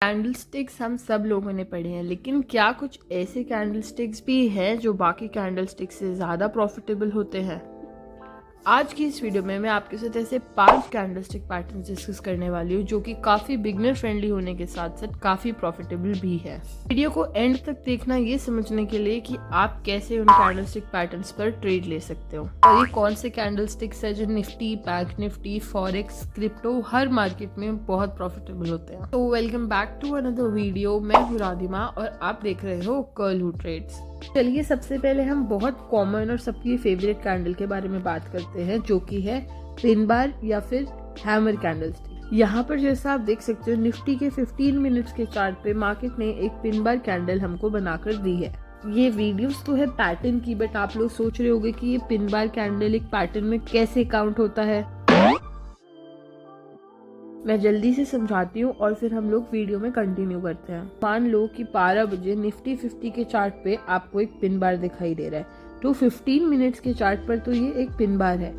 Candle sticks हम सब लोगों ने पढ़े हैं, लेकिन क्या कुछ ऐसे कैंडल स्टिक्स भी हैं जो बाकी कैंडल स्टिक्स से ज़्यादा प्रॉफिटेबल होते हैं? आज की इस वीडियो में मैं आपके साथ ऐसे 5 कैंडल स्टिक पैटर्न डिस्कस करने वाली हूँ जो कि काफ़ी बिगनर फ्रेंडली होने के साथ साथ काफ़ी प्रॉफिटेबल भी है। वीडियो को एंड तक देखना ये समझने के लिए कि आप कैसे उन कैंडल स्टिक पैटर्न्स पर ट्रेड ले सकते हो और ये कौन से कैंडल स्टिक्स है जो Nifty, bank Nifty, forex, crypto हर मार्केट में बहुत प्रॉफिटेबल होते हैं। तो welcome back to another video. मैं हूँ राधिमा और आप देख रहे हो कर्ल हू ट्रेड्स। चलिए सबसे पहले हम बहुत कॉमन और सबकी फेवरेट कैंडल के बारे में बात करते हैं जो कि है पिन बार या फिर हैमर कैंडल स्टिक। यहाँ पर जैसा आप देख सकते हो निफ्टी के 15 मिनट्स के चार्ट पे मार्केट ने एक पिन बार कैंडल हमको बनाकर दी है। ये वीडियोस तो है पैटर्न की, बट आप लोग सोच रहे होंगे कि ये पिन बार कैंडल एक पैटर्न में कैसे काउंट होता है। मैं जल्दी से समझाती हूँ और फिर हम लोग वीडियो में कंटिन्यू करते हैं। मान लो कि 12 बजे निफ्टी 50 के चार्ट पे आपको एक पिन बार दिखाई दे रहा है, तो 15 मिनट्स के चार्ट पर तो ये एक पिन बार है।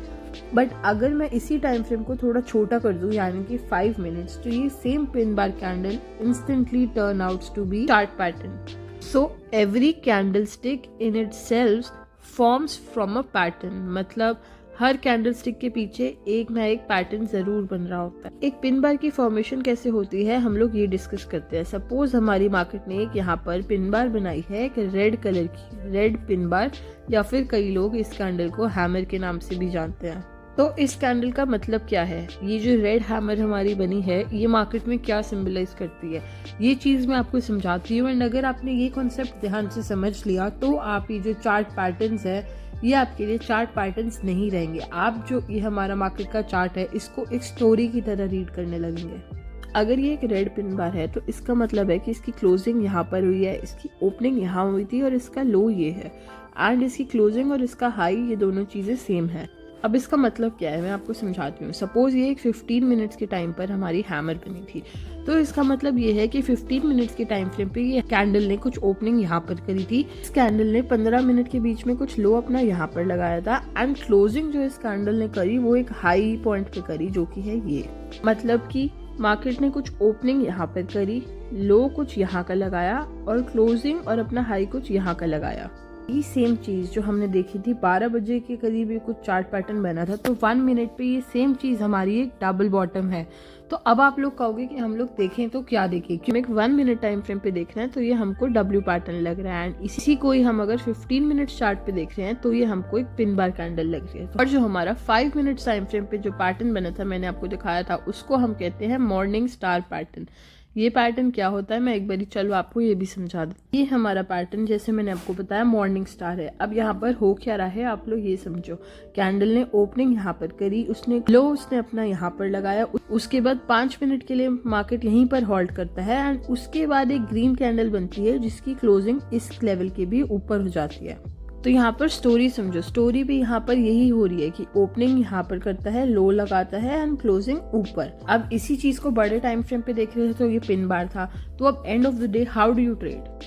बट अगर मैं इसी टाइम फ्रेम को थोड़ा छोटा कर दूं यानी कि 5 मिनट्स, तो ये same pin bar candle instantly turn outs to be chart pattern. So every candle stick in itself forms from a pattern, मतलब हर कैंडल स्टिक के पीछे एक ना एक पैटर्न जरूर बन रहा होता है। एक पिन बार की फॉर्मेशन कैसे होती है हम लोग ये डिस्कस करते हैं। सपोज हमारी मार्केट ने एक यहाँ पर पिन बार बनाई है, एक रेड कलर की रेड पिन बार, या फिर कई लोग इस कैंडल को हैमर के नाम से भी जानते हैं। तो इस कैंडल का मतलब क्या है? ये जो रेड हैमर हमारी बनी है ये मार्केट में क्या सिंबलाइज करती है, ये चीज मैं आपको समझाती हूँ। एंड अगर आपने ये कॉन्सेप्ट ध्यान से समझ लिया तो आप ये जो चार्ट पैटर्न्स है ये आपके लिए चार्ट पैटर्न्स नहीं रहेंगे। आप जो ये हमारा मार्केट का चार्ट है इसको एक स्टोरी की तरह रीड करने लगेंगे। अगर ये एक रेड पिन बार है तो इसका मतलब है कि इसकी क्लोजिंग यहाँ पर हुई है, इसकी ओपनिंग यहाँ हुई थी और इसका लो ये है, एंड इसकी क्लोजिंग और इसका हाई ये दोनों चीजें सेम है। अब इसका मतलब क्या है मैं आपको समझाती हूँ। सपोज ये एक 15 मिनट्स के टाइम पर हमारी हैमर बनी थी, तो इसका मतलब ये है कि 15 मिनट्स के टाइम फ्रेम पे ये कैंडल ने कुछ ओपनिंग यहाँ पर करी थी। इस कैंडल ने 15 मिनट के बीच में कुछ लो अपना यहाँ पर लगाया था, एंड क्लोजिंग जो इस कैंडल ने करी वो एक हाई पॉइंट पे करी जो कि है ये। मतलब कि मार्केट ने कुछ ओपनिंग यहाँ पर करी, लो कुछ यहाँ का लगाया और क्लोजिंग और अपना हाई कुछ यहाँ का लगाया। ये सेम चीज जो हमने देखी थी 12 बजे के करीब ये कुछ चार्ट पैटर्न बना था, तो 1 मिनट पे ये सेम चीज हमारी एक डबल बॉटम है। तो अब आप लोग कहोगे कि हम लोग देखें तो क्या देखें, क्योंकि 1 मिनट टाइम फ्रेम पे देख रहे हैं तो ये हमको डब्ल्यू पैटर्न लग रहा है, एंड इसी को ही हम अगर 15 मिनट चार्ट पे देख रहे हैं तो ये हमको एक पिन बार कैंडल लग रही है। और जो हमारा 5 मिनट टाइम फ्रेम पे जो पैटर्न बना था मैंने आपको दिखाया था उसको हम कहते हैं मॉर्निंग स्टार पैटर्न। ये पैटर्न क्या होता है मैं एक बारी चलो आपको ये भी समझा दूं। ये हमारा पैटर्न जैसे मैंने आपको बताया मॉर्निंग स्टार है। अब यहाँ पर हो क्या रहा है आप लोग ये समझो। कैंडल ने ओपनिंग यहाँ पर करी, उसने लो उसने अपना यहाँ पर लगाया, उसके बाद 5 मिनट के लिए मार्केट यहीं पर होल्ड करता है, एंड उसके बाद एक ग्रीन कैंडल बनती है जिसकी क्लोजिंग इस लेवल के भी ऊपर हो जाती है। तो यहाँ पर स्टोरी समझो, स्टोरी भी यहाँ पर यही हो रही है कि ओपनिंग यहाँ पर करता है, लो लगाता है एंड क्लोजिंग ऊपर। अब इसी चीज को बड़े टाइम फ्रेम पे देख रहे थे तो ये पिन बार था। तो अब end of the day how do you trade?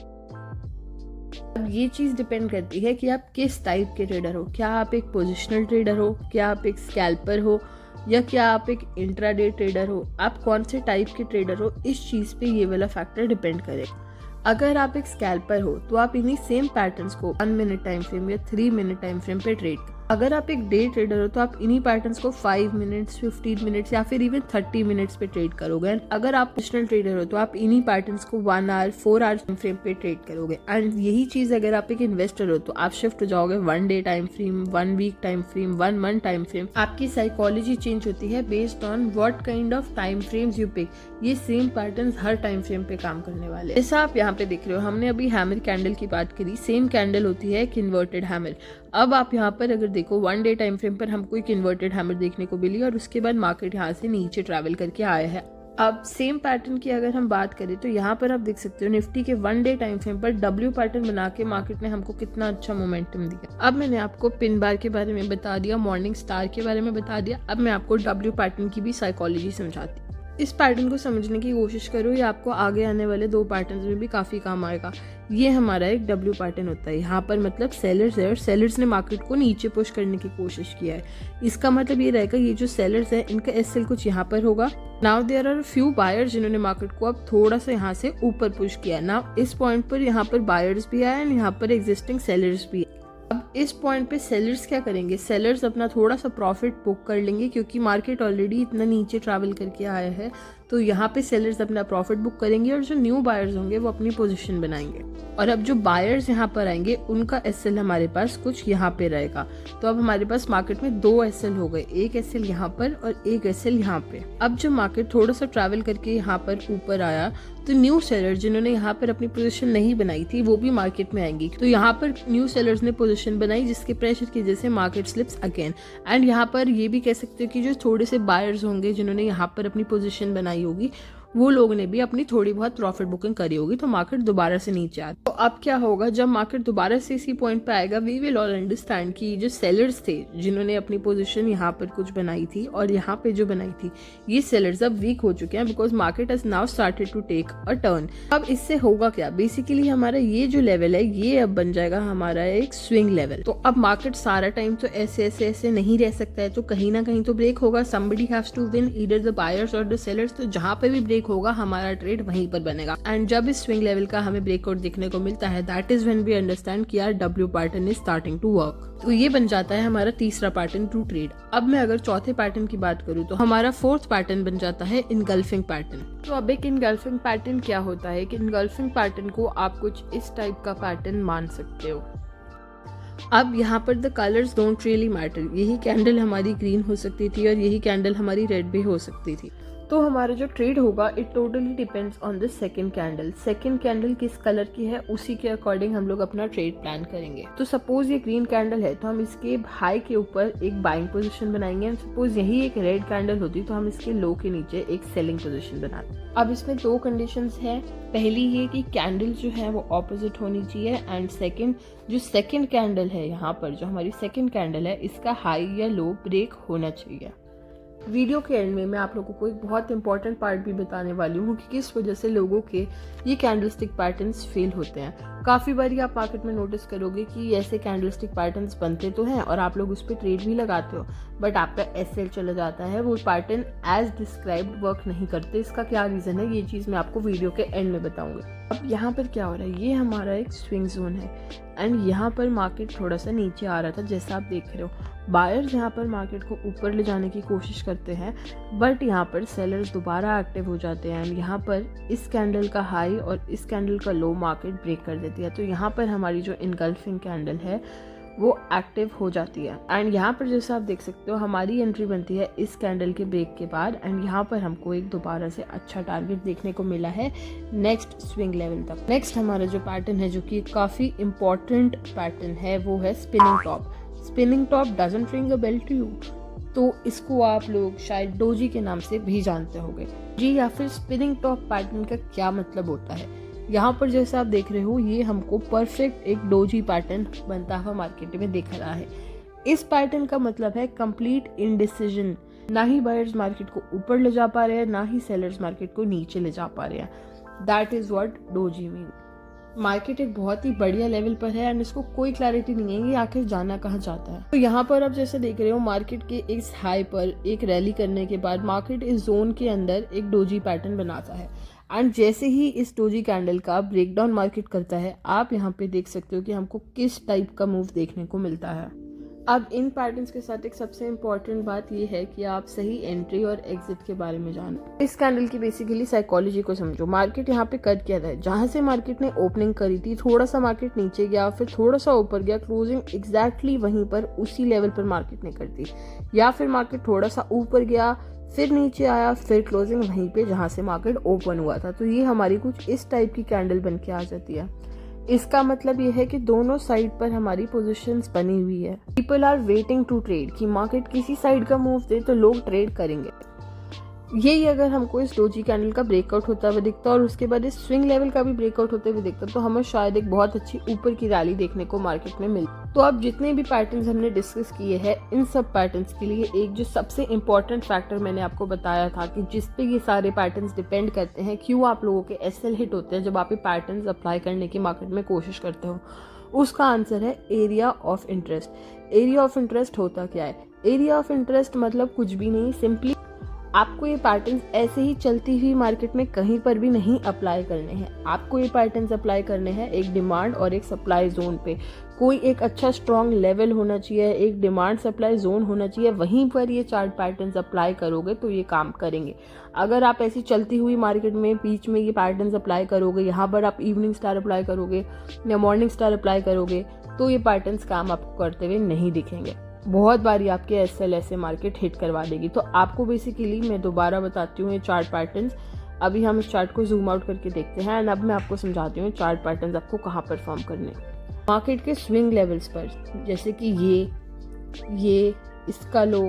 अब ये चीज डिपेंड करती है कि आप किस टाइप के ट्रेडर हो। क्या आप एक पोजिशनल ट्रेडर हो, क्या आप एक स्कैल्पर हो, या क्या आप एक इंट्राडे ट्रेडर हो? आप कौन से टाइप के ट्रेडर हो इस चीज पे ये वाला फैक्टर डिपेंड करेगा। अगर आप एक स्कैल्पर हो तो आप इन्हीं सेम पैटर्न्स को 1 मिनट टाइम फ्रेम या 3 मिनट टाइम फ्रेम पे ट्रेड। अगर आप एक डे ट्रेडर हो तो आप इन्हीं पैटर्न्स को 5 मिनट्स, 15 मिनट्स या फिर इवन 30 मिनट्स पे ट्रेड करोगे। एंड अगर आप पोजिशनल ट्रेडर हो तो आप इन्हीं पैटर्न्स को 1 आवर, 4 आवर टाइम फ्रेम पे ट्रेड करोगे। एंड यही चीज अगर आप एक इन्वेस्टर हो तो आप शिफ्ट हो जाओगे 1 day time frame, 1 week time frame, 1 month time frame. आपकी साइकोलॉजी चेंज होती है based on what kind of time frames you pick. ये सेम पैटर्न्स हर टाइम फ्रेम पे काम करने वाले। जैसा आप यहाँ पे देख रहे हो हमने अभी हैमर कैंडल की बात करी, सेम कैंडल होती है एक इन्वर्टेड हैमर। अब आप यहाँ पर अगर देखो 1 डे टाइम फ्रेम पर हमको एक इन्वर्टेड हैमर देखने को मिली और उसके बाद मार्केट यहाँ से नीचे ट्रैवल करके आया है। अब सेम पैटर्न की अगर हम बात करें तो यहाँ पर आप देख सकते हो निफ्टी के 1 डे टाइम फ्रेम पर डब्ल्यू पैटर्न बना के मार्केट ने हमको कितना अच्छा मोमेंटम दिया। अब मैंने आपको पिन बार के बारे में बता दिया, मॉर्निंग स्टार के बारे में बता दिया, अब मैं आपको डब्ल्यू पैटर्न की भी साइकोलॉजी समझाती हूँ। इस पैटर्न को समझने की कोशिश करो, ये आपको आगे आने वाले 2 पैटर्न्स में भी काफ़ी काम आएगा। ये हमारा एक डब्ल्यू पैटर्न होता है, यहाँ पर मतलब सेलर्स है और सेलर्स ने मार्केट को नीचे पुश करने की कोशिश किया है। इसका मतलब ये रहेगा ये जो सेलर्स है इनका एसएल कुछ यहाँ पर होगा। Now there are few buyers जिन्होंने मार्केट को अब थोड़ा सा यहाँ से ऊपर पुश किया। नाउ इस पॉइंट पर यहाँ पर बायर्स भी आए एंड यहाँ पर एग्जिस्टिंग सेलर्स भी। अब इस पॉइंट पे सेलर्स क्या करेंगे, सेलर्स अपना थोड़ा सा प्रॉफिट बुक कर लेंगे क्योंकि मार्केट ऑलरेडी इतना नीचे ट्रैवल करके आया है। तो यहाँ पे सेलर्स अपना प्रॉफिट बुक करेंगे और जो न्यू बायर्स होंगे वो अपनी पोजीशन बनाएंगे। और अब जो बायर्स यहाँ पर आएंगे उनका एसएल हमारे पास कुछ यहाँ पे रहेगा। तो अब हमारे पास मार्केट में 2 एसएल हो गए, एक एसएल यहाँ पर और एक एसएल यहाँ पे। अब जब मार्केट थोड़ा सा ट्रैवल करके यहाँ पर ऊपर आया तो न्यू सेलर जिन्होंने यहाँ पर अपनी पोजीशन नहीं बनाई थी वो भी मार्केट में आएंगी। तो यहाँ पर न्यू सेलर्स ने पोजीशन बनाई जिसके प्रेशर की वजह से मार्केट स्लिप्स अगेन। एंड यहाँ पर ये भी कह सकते हो कि जो थोड़े से बायर्स होंगे जिन्होंने यहाँ पर अपनी पोजीशन बनाई होगी वो लोगों ने भी अपनी थोड़ी बहुत प्रॉफिट बुकिंग करी होगी, तो मार्केट दोबारा से नीचे आ। तो अब क्या होगा, जब मार्केट दोबारा से इसी पॉइंट पे आएगा वी विल ऑल अंडरस्टैंड कि जो सेलर्स थे जिन्होंने अपनी पोजीशन यहाँ पर कुछ बनाई थी और यहाँ पे जो बनाई थी ये सेलर्स अब वीक हो चुके हैं because market has now started to take a turn. अब इससे होगा क्या, बेसिकली हमारा ये जो लेवल है ये अब बन जाएगा हमारा एक स्विंग लेवल। तो अब मार्केट सारा टाइम तो ऐसे नहीं रह सकता है, तो कहीं ना कहीं तो ब्रेक होगा। Somebody has to win, either the buyers और द सेलर्स। तो जहाँ पे भी ब्रेक होगा हमारा ट्रेड वहीं पर बनेगा। एंड जब इस स्विंग लेवल का हमें ब्रेकआउट देखने को मिलता है that is when we understand कि यार W pattern is starting to work. तो ये बन जाता है हमारा तीसरा पैटर्न टू ट्रेड। अब मैं अगर चौथे पैटर्न की बात करूँ तो हमारा 4th पैटर्न बन जाता है इनगल्फिंग पैटर्न। तो अब एक इनगल्फिंग पैटर्न क्या होता है कि इनगल्फिंग पैटर्न को आप कुछ इस टाइप का पैटर्न मान सकते हो। अब यहाँ पर the colours don't really matter, यही कैंडल हमारी ग्रीन हो सकती थी और यही कैंडल हमारी रेड भी हो सकती थी। तो हमारा जो ट्रेड होगा it totally depends on the second candle. Second candle किस कलर की है उसी के अकॉर्डिंग हम लोग अपना ट्रेड प्लान करेंगे। तो सपोज ये ग्रीन कैंडल है तो हम इसके हाई के ऊपर एक बाइंग पोजीशन बनाएंगे। एंड सपोज यही एक रेड कैंडल होती तो हम इसके लो के नीचे एक सेलिंग पोजीशन बनाते। अब इसमें 2 कंडीशंस है। पहली ये कि कैंडल जो है वो ऑपोजिट होनी चाहिए एंड सेकंड जो सेकंड कैंडल है यहाँ पर जो हमारी सेकंड कैंडल है इसका हाई या लो ब्रेक होना चाहिए। वीडियो के एंड में मैं आप लोगों को एक बहुत इंपॉर्टेंट पार्ट भी बताने वाली हूँ कि किस वजह से लोगों के ये कैंडलस्टिक पैटर्न्स फेल होते हैं। काफ़ी बारी आप मार्केट में नोटिस करोगे कि ऐसे कैंडलस्टिक पैटर्न्स बनते तो हैं और आप लोग उस पर ट्रेड भी लगाते हो बट आपका एसएल चला जाता है, वो पैटर्न एज डिस्क्राइब्ड वर्क नहीं करते। इसका क्या रीज़न है ये चीज़ मैं आपको वीडियो के एंड में बताऊंगी। अब यहाँ पर क्या हो रहा है, ये हमारा एक स्विंग जोन है एंड यहाँ पर मार्केट थोड़ा सा नीचे आ रहा था जैसा आप देख रहे हो। बायर्स यहाँ पर मार्केट को ऊपर ले जाने की कोशिश करते हैं बट यहाँ पर सेलर्स दोबारा एक्टिव हो जाते हैं एंड यहाँ पर इस कैंडल का हाई और इस कैंडल का लो मार्केट ब्रेक कर देती है। तो यहाँ पर हमारी जो इनगल्फिंग कैंडल है वो एक्टिव हो जाती है एंड यहाँ पर जैसा आप देख सकते हो हमारी एंट्री बनती है इस कैंडल के ब्रेक के बाद एंड यहाँ पर हमको एक दोबारा से अच्छा टारगेट देखने को मिला है नेक्स्ट स्विंग लेवल तक। नेक्स्ट हमारा जो पैटर्न है जो कि काफ़ी इंपॉर्टेंट पैटर्न है वो है spinning top. Spinning top doesn't ring a bell to you, तो इसको आप लोग शायद डोजी के नाम से भी जानते होंगे जी, या फिर स्पिनिंग टॉप पैटर्न का क्या मतलब होता है। यहाँ पर जैसा आप देख रहे हो ये हमको परफेक्ट एक डोजी पैटर्न बनता हुआ मार्केट में दिख रहा है। इस पैटर्न का मतलब है कंप्लीट इनडिसीजन, ना ही बायर्स मार्केट को ऊपर ले जा पा रहे हैं ना ही सेलर्स मार्केट को नीचे ले जा पा रहे हैं। That is what doji mean. Market एक बहुत ही बढ़िया लेवल पर है एंड इसको कोई क्लैरिटी नहीं है कि आखिर जाना कहाँ चाहता है। तो यहाँ पर आप जैसे देख रहे हो मार्केट के इस हाई पर एक रैली करने के बाद मार्केट इस जोन के अंदर एक डोजी पैटर्न बनाता है एंड जैसे ही इस डोजी कैंडल का ब्रेकडाउन मार्केट करता है आप यहाँ पे देख सकते हो कि हमको किस टाइप का मूव देखने को मिलता है। अब इन पैटर्न्स के साथ एक सबसे इम्पॉर्टेंट बात यह है कि आप सही एंट्री और एग्जिट के बारे में जानो। इस कैंडल की बेसिकली साइकोलॉजी को समझो। मार्केट यहाँ पे कर क्या रहा है, जहां से मार्केट ने ओपनिंग करी थी थोड़ा सा मार्केट नीचे गया फिर थोड़ा सा ऊपर गया, क्लोजिंग एग्जैक्टली वहीं पर उसी लेवल पर मार्केट ने कर दी, या फिर मार्केट थोड़ा सा ऊपर गया फिर नीचे आया फिर क्लोजिंग वहीं पे जहां से मार्केट ओपन हुआ था। तो ये हमारी कुछ इस टाइप की कैंडल बन के आ जाती है। इसका मतलब ये है कि दोनों साइड पर हमारी पोजीशंस बनी हुई है। People are waiting to trade कि मार्केट किसी साइड का मूव दे तो लोग ट्रेड करेंगे। यही अगर हमको इस डोजी कैंडल का ब्रेकआउट होता हुआ दिखता और उसके बाद इस स्विंग लेवल का भी ब्रेकआउट होते हुए दिखता तो हमें शायद एक बहुत अच्छी ऊपर की रैली देखने को मार्केट में मिलती। तो अब जितने भी पैटर्न्स हमने डिस्कस किए हैं, इन सब पैटर्न्स के लिए एक जो सबसे इम्पोर्टेंट फैक्टर मैंने आपको बताया था कि जिस पे ये सारे पैटर्न्स डिपेंड करते हैं, क्यों आप लोगों के एसएल हिट होते हैं जब आप ये पैटर्न्स अप्लाई करने की मार्केट में कोशिश करते हो, उसका आंसर है area of interest. Area of interest होता क्या है? एरिया ऑफ इंटरेस्ट मतलब कुछ भी नहीं, सिंपली आपको ये पैटर्न्स ऐसे ही चलती हुई मार्केट में कहीं पर भी नहीं अप्लाई करने हैं। आपको ये पैटर्न्स अप्लाई करने हैं एक डिमांड और एक सप्लाई जोन पे। कोई एक अच्छा स्ट्रॉन्ग लेवल होना चाहिए, एक डिमांड सप्लाई जोन होना चाहिए, वहीं पर ये चार्ट पैटर्न्स अप्लाई करोगे तो ये काम करेंगे। अगर आप ऐसी चलती हुई मार्केट में बीच में ये पैटर्न्स अप्लाई करोगे, यहाँ पर आप इवनिंग स्टार अप्लाई करोगे या मॉर्निंग स्टार अप्लाई करोगे, तो ये पैटर्न्स काम आपको करते हुए नहीं दिखेंगे। बहुत बारी आपके एसएल ऐसे मार्केट हिट करवा देगी। तो आपको बेसिकली मैं दोबारा बताती हूँ ये चार्ट पैटर्न्स। अभी हम इस चार्ट को जूम आउट करके देखते हैं एंड अब मैं आपको समझाती हूँ चार्ट पैटर्न्स आपको कहाँ परफॉर्म करने हैं। मार्केट के स्विंग लेवल्स पर, जैसे कि ये इसका लो,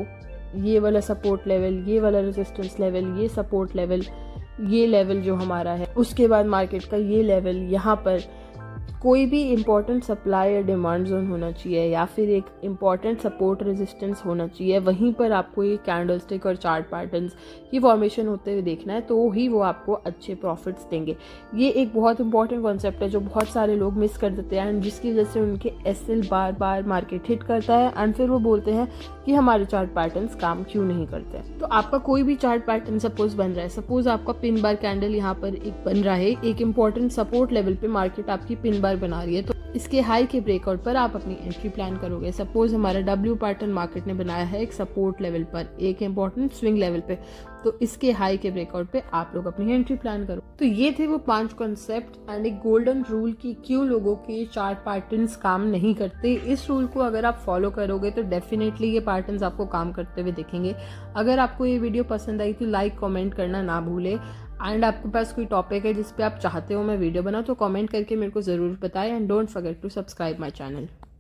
ये वाला सपोर्ट लेवल, ये वाला रेजिस्टेंस लेवल, ये सपोर्ट लेवल, ये लेवल जो हमारा है, उसके बाद मार्केट का ये लेवल, यहाँ पर कोई भी इम्पॉर्टेंट सप्लाई या डिमांड जोन होना चाहिए या फिर एक इम्पॉर्टेंट सपोर्ट रेजिस्टेंस होना चाहिए। वहीं पर आपको ये कैंडलस्टिक और चार्ट पैटर्न्स की फॉर्मेशन होते हुए देखना है, तो ही वो आपको अच्छे प्रॉफिट्स देंगे। ये एक बहुत इंपॉर्टेंट कॉन्सेप्ट है जो बहुत सारे लोग मिस कर देते हैं एंड जिसकी वजह से उनके एसएल बार बार मार्केट हिट करता है एंड फिर वो बोलते हैं कि हमारे चार्ट पैटर्न्स काम क्यों नहीं करते। तो आपका कोई भी चार्ट पैटर्न सपोज बन रहा है, सपोज आपका पिन बार कैंडल यहाँ पर एक बन रहा है, एक इंपॉर्टेंट सपोर्ट लेवल पे मार्केट आपकी पिन बार बना रही है, तो इसके हाई के ब्रेकआउट पर आप अपनी एंट्री प्लान करोगे। सपोज हमारा डब्ल्यू पैटर्न मार्केट ने बनाया है एक सपोर्ट लेवल पर, एक इंपॉर्टेंट स्विंग लेवल पे, तो इसके हाई के ब्रेकआउट पे आप लोग अपनी एंट्री प्लान करो। तो ये थे वो 5 कॉन्सेप्ट एंड एक गोल्डन रूल की क्यों लोगों के चार्ट पैटर्न्स काम नहीं करते। इस रूल को अगर आप फॉलो करोगे तो डेफिनेटली ये पैटर्न्स आपको काम करते हुए दिखेंगे। अगर आपको ये वीडियो पसंद आई तो लाइक कमेंट करना ना भूले एंड आपके पास कोई टॉपिक है जिस पे आप चाहते हो मैं वीडियो बनाऊं तो कमेंट करके मेरे को ज़रूर बताएं and don't forget to subscribe my channel.